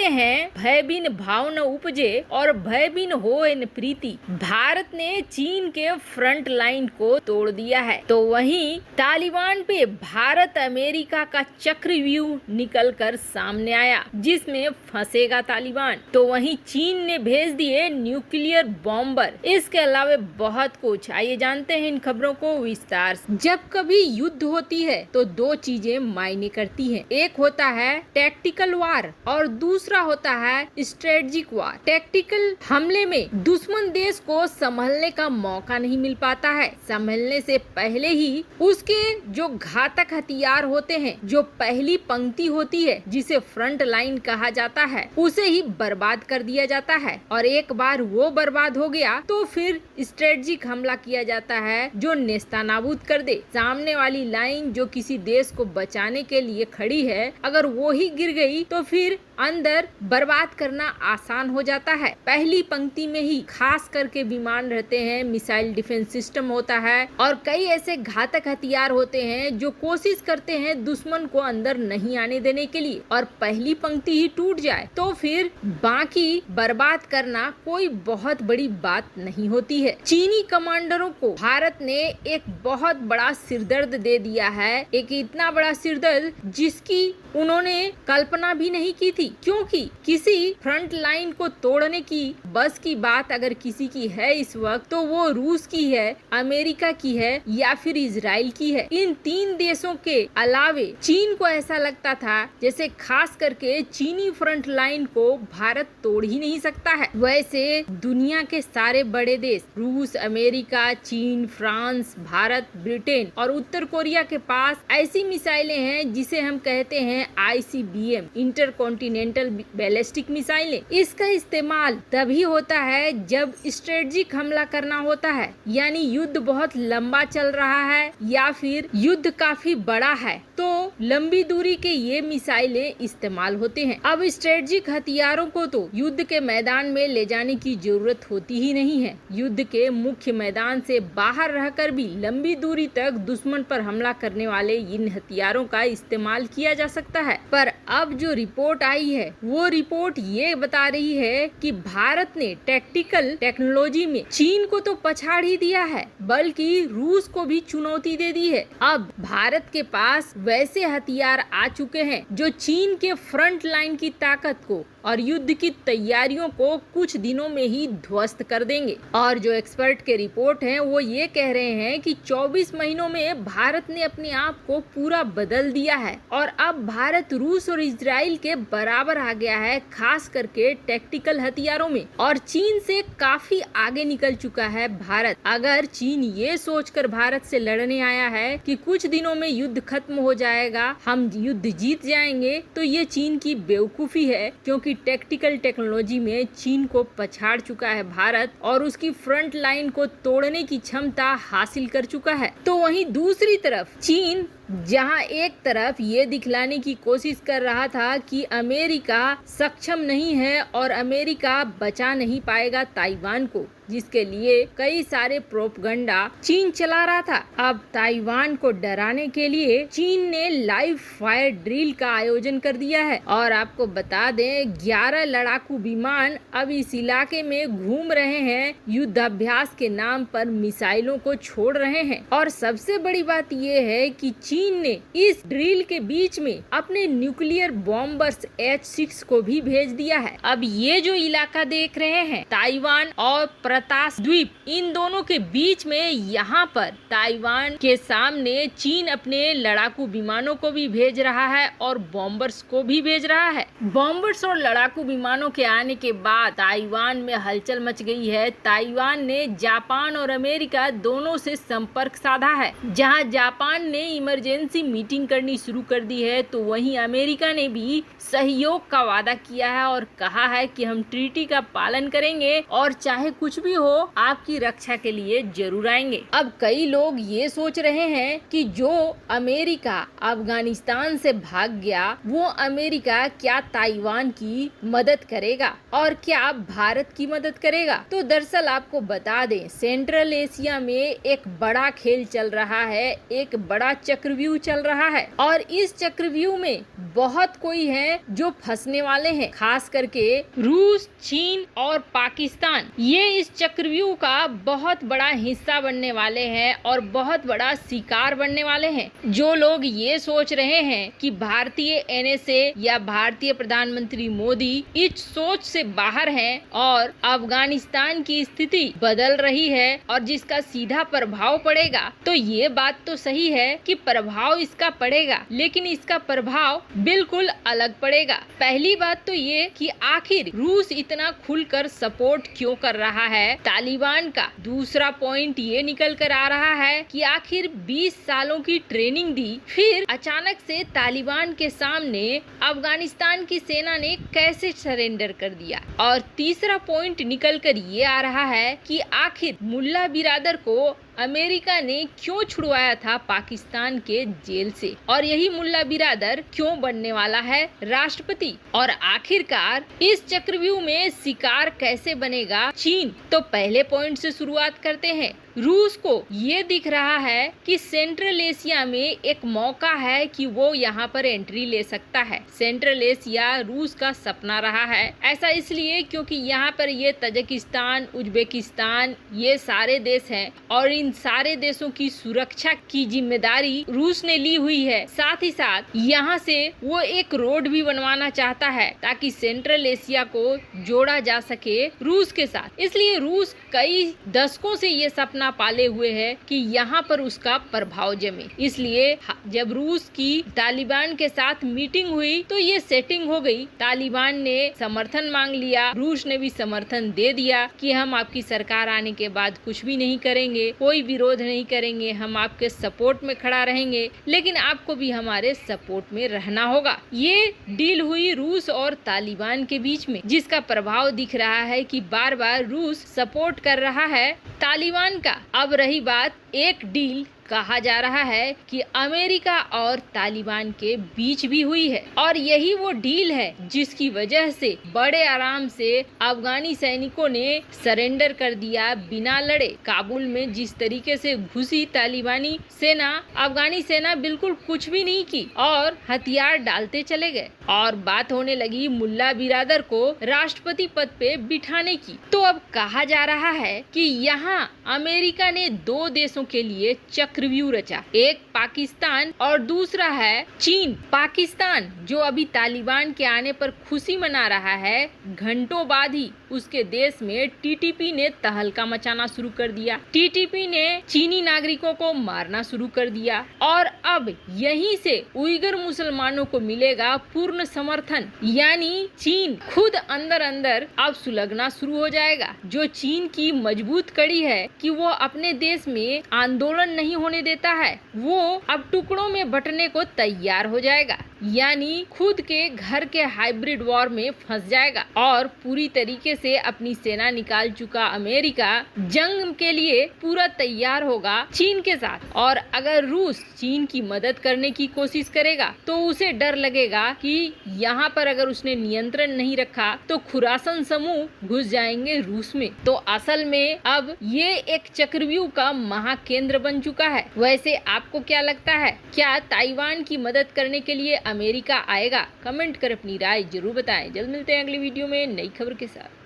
हैं भय बिन भाव न उपजे और भय बिन होए न प्रीति। भारत ने चीन के फ्रंट लाइन को तोड़ दिया है, तो वहीं तालिबान पे भारत अमेरिका का चक्रव्यूह निकल कर सामने आया, जिसमें फंसेगा तालिबान। तो वहीं चीन ने भेज दिए न्यूक्लियर बॉम्बर। इसके अलावा बहुत कुछ। आइए जानते हैं इन खबरों को विस्तार से। जब कभी युद्ध होती है तो दो चीजें मायने करती हैं। एक होता है टैक्टिकल वार और दूसरा होता है स्ट्रेटेजिक वार। टैक्टिकल हमले में दुश्मन देश को संभलने का मौका नहीं मिल पाता है। संभलने से पहले ही उसके जो घातक हथियार होते हैं, जो पहली पंक्ति होती है जिसे फ्रंट लाइन कहा जाता है, उसे ही बर्बाद कर दिया जाता है। और एक बार वो बर्बाद हो गया तो फिर स्ट्रेटेजिक हमला किया जाता है जो नेस्तनाबूद कर दे। सामने वाली लाइन जो किसी देश को बचाने के लिए खड़ी है, अगर वो ही गिर गई तो फिर अंदर बर्बाद करना आसान हो जाता है। पहली पंक्ति में ही खास करके विमान रहते हैं, मिसाइल डिफेंस सिस्टम होता है और कई ऐसे घातक हथियार होते हैं जो कोशिश करते हैं दुश्मन को अंदर नहीं आने देने के लिए। और पहली पंक्ति ही टूट जाए तो फिर बाकी बर्बाद करना कोई बहुत बड़ी बात नहीं होती है। चीनी कमांडरों को भारत ने एक बहुत बड़ा सिरदर्द दे दिया है, एक इतना बड़ा सिरदर्द जिसकी उन्होंने कल्पना भी नहीं की थी, क्योंकि किसी फ्रंट लाइन को तोड़ने की बस की बात अगर किसी की है इस वक्त तो वो रूस की है, अमेरिका की है या फिर इजराइल की है। इन तीन देशों के अलावे चीन को ऐसा लगता था जैसे खास करके चीनी फ्रंट लाइन को भारत तोड़ ही नहीं सकता है। वैसे दुनिया के सारे बड़े देश रूस, अमेरिका, चीन, फ्रांस, भारत, ब्रिटेन और उत्तर कोरिया के पास ऐसी मिसाइलें हैं जिसे हम कहते हैं ICBM, इंटरकॉन्टिनेंटल बैलिस्टिक मिसाइलें। इसका इस्तेमाल तभी होता है जब स्ट्रेटेजिक हमला करना होता है, यानी युद्ध बहुत लंबा चल रहा है या फिर युद्ध काफी बड़ा है, तो लंबी दूरी के ये मिसाइलें इस्तेमाल होते हैं। अब स्ट्रेटेजिक हथियारों को तो युद्ध के मैदान में ले जाने की जरूरत होती ही नहीं है। युद्ध के मुख्य मैदान से बाहर रहकर भी लंबी दूरी तक दुश्मन पर हमला करने वाले इन हथियारों का इस्तेमाल किया जा सकता है। पर अब जो रिपोर्ट आई है वो रिपोर्ट ये बता रही है कि भारत ने टैक्टिकल टेक्नोलॉजी में चीन को तो पछाड़ ही दिया है, बल्कि रूस को भी चुनौती दे दी है। अब भारत के पास वैसे हथियार आ चुके हैं जो चीन के फ्रंट लाइन की ताकत को और युद्ध की तैयारियों को कुछ दिनों में ही ध्वस्त कर देंगे। और जो एक्सपर्ट के रिपोर्ट हैं वो ये कह रहे हैं कि 24 महीनों में भारत ने अपने आप को पूरा बदल दिया है और अब भारत रूस और इजराइल के बराबर आ गया है, खास करके टैक्टिकल हथियारों में। और चीन से काफी आगे निकल चुका है भारत। अगर चीन ये सोचकर भारत से लड़ने आया है कि कुछ दिनों में युद्ध खत्म हो जाएगा, हम युद्ध जीत जाएंगे, तो ये चीन की बेवकूफी है, क्योंकि टैक्टिकल टेक्नोलॉजी में चीन को पछाड़ चुका है भारत और उसकी फ्रंट लाइन को तोड़ने की क्षमता हासिल कर चुका है। तो वहीं दूसरी तरफ चीन जहां एक तरफ ये दिखलाने की कोशिश कर रहा था कि अमेरिका सक्षम नहीं है और अमेरिका बचा नहीं पाएगा ताइवान को, जिसके लिए कई सारे प्रोपगंडा चीन चला रहा था। अब ताइवान को डराने के लिए चीन ने लाइव फायर ड्रिल का आयोजन कर दिया है। और आपको बता दें 11 लड़ाकू विमान अब इस इलाके में घूम रहे हैं, युद्धाभ्यास के नाम पर मिसाइलों को छोड़ रहे हैं। और सबसे बड़ी बात ये है कि चीन ने इस ड्रिल के बीच में अपने न्यूक्लियर बॉम्बर्स H-6 को भी भेज दिया है। अब ये जो इलाका देख रहे हैं ताइवान और प्रतास द्वीप, इन दोनों के बीच में यहाँ पर ताइवान के सामने चीन अपने लड़ाकू विमानों को भी भेज रहा है और बॉम्बर्स को भी भेज रहा है। बॉम्बर्स और लड़ाकू विमानों के आने के बाद ताइवान में हलचल मच गई है। ताइवान ने जापान और अमेरिका दोनों से संपर्क साधा है। जहाँ जापान ने इमरजेंसी मीटिंग करनी शुरू कर दी है, तो वहीं अमेरिका ने भी सहयोग का वादा किया है और कहा है कि हम ट्रीटी का पालन करेंगे और चाहे कुछ भी हो आपकी रक्षा के लिए जरूर आएंगे। अब कई लोग ये सोच रहे हैं कि जो अमेरिका अफगानिस्तान से भाग गया वो अमेरिका क्या ताइवान की मदद करेगा और क्या भारत की मदद करेगा। तो दरअसल आपको बता दें सेंट्रल एशिया में एक बड़ा खेल चल रहा है, एक बड़ा चक्रव्यूह चक्रव्यूह चल रहा है और इस चक्रव्यूह में बहुत कोई है जो फंसने वाले हैं, खास करके रूस, चीन और पाकिस्तान। ये इस चक्रव्यूह का बहुत बड़ा हिस्सा बनने वाले हैं और बहुत बड़ा शिकार बनने वाले हैं। जो लोग ये सोच रहे हैं कि भारतीय एनएसए या भारतीय प्रधानमंत्री मोदी इस सोच से बाहर हैं और अफगानिस्तान की स्थिति बदल रही है और जिसका सीधा प्रभाव पड़ेगा, तो ये बात तो सही है कि प्रभाव इसका पड़ेगा, लेकिन इसका प्रभाव बिल्कुल अलग पड़ेगा। पहली बात तो ये कि आखिर रूस इतना खुलकर सपोर्ट क्यों कर रहा है तालिबान का। दूसरा पॉइंट ये निकल कर आ रहा है कि आखिर 20 सालों की ट्रेनिंग दी, फिर अचानक से तालिबान के सामने अफगानिस्तान की सेना ने कैसे सरेंडर कर दिया। और तीसरा पॉइंट निकल कर ये आ रहा है कि आखिर मुल्ला बिरादर को अमेरिका ने क्यों छुड़वाया था पाकिस्तान के जेल से, और यही मुल्ला बिरादर क्यों बनने वाला है राष्ट्रपति। और आखिरकार इस चक्रव्यूह में शिकार कैसे बनेगा चीन। तो पहले पॉइंट से शुरुआत करते हैं। रूस को ये दिख रहा है कि सेंट्रल एशिया में एक मौका है कि वो यहाँ पर एंट्री ले सकता है। सेंट्रल एशिया रूस का सपना रहा है। ऐसा इसलिए क्योंकि यहाँ पर ये तजाकिस्तान, उज्बेकिस्तान, ये सारे देश हैं और इन सारे देशों की सुरक्षा की जिम्मेदारी रूस ने ली हुई है। साथ ही साथ यहाँ से वो एक रोड भी बनवाना चाहता है ताकि सेंट्रल एशिया को जोड़ा जा सके रूस के साथ। इसलिए रूस कई दशकों से ये सपना पाले हुए है कि यहाँ पर उसका प्रभाव जमे। इसलिए जब रूस की तालिबान के साथ मीटिंग हुई तो ये सेटिंग हो गई। तालिबान ने समर्थन मांग लिया, रूस ने भी समर्थन दे दिया कि हम आपकी सरकार आने के बाद कुछ भी नहीं करेंगे, कोई विरोध नहीं करेंगे, हम आपके सपोर्ट में खड़ा रहेंगे, लेकिन आपको भी हमारे सपोर्ट में रहना होगा। ये डील हुई रूस और तालिबान के बीच में, जिसका प्रभाव दिख रहा है कि बार बार रूस सपोर्ट कर रहा है तालिबान का। अब रही बात एक डील, कहा जा रहा है कि अमेरिका और तालिबान के बीच भी हुई है और यही वो डील है जिसकी वजह से बड़े आराम से अफगानी सैनिकों ने सरेंडर कर दिया बिना लड़े। काबुल में जिस तरीके से घुसी तालिबानी सेना, अफगानी सेना बिल्कुल कुछ भी नहीं की और हथियार डालते चले गए और बात होने लगी मुल्ला बिरादर को राष्ट्रपति पद पे बिठाने की। तो अब कहा जा रहा है कि यहाँ अमेरिका ने दो देशों के लिए चक्रव्यूह रचा, एक पाकिस्तान और दूसरा है चीन। पाकिस्तान जो अभी तालिबान के आने पर खुशी मना रहा है, घंटों बाद ही उसके देश में टीटीपी ने तहलका मचाना शुरू कर दिया। टीटीपी ने चीनी नागरिकों को मारना शुरू कर दिया और अब यहीं से उइगर मुसलमानों को मिलेगा पूर्ण समर्थन, यानी चीन खुद अंदर अंदर अब सुलगना शुरू हो जाएगा। जो चीन की मजबूत कड़ी है कि वो अपने देश में आंदोलन नहीं होने देता है, वो अब टुकड़ों में बंटने को तैयार हो जाएगा, यानी खुद के घर के हाइब्रिड वॉर में फंस जाएगा। और पूरी तरीके से अपनी सेना निकाल चुका अमेरिका जंग के लिए पूरा तैयार होगा चीन के साथ। और अगर रूस चीन की मदद करने की कोशिश करेगा तो उसे डर लगेगा कि यहाँ पर अगर उसने नियंत्रण नहीं रखा तो खुरासन समूह घुस जाएंगे रूस में। तो असल में अब ये एक चक्रव्यूह का महाकेंद्र बन चुका है। वैसे आपको क्या लगता है, क्या ताइवान की मदद करने के लिए अमेरिका आएगा? कमेंट कर अपनी राय जरूर बताएं। जल्द मिलते हैं अगली वीडियो में नई खबर के साथ।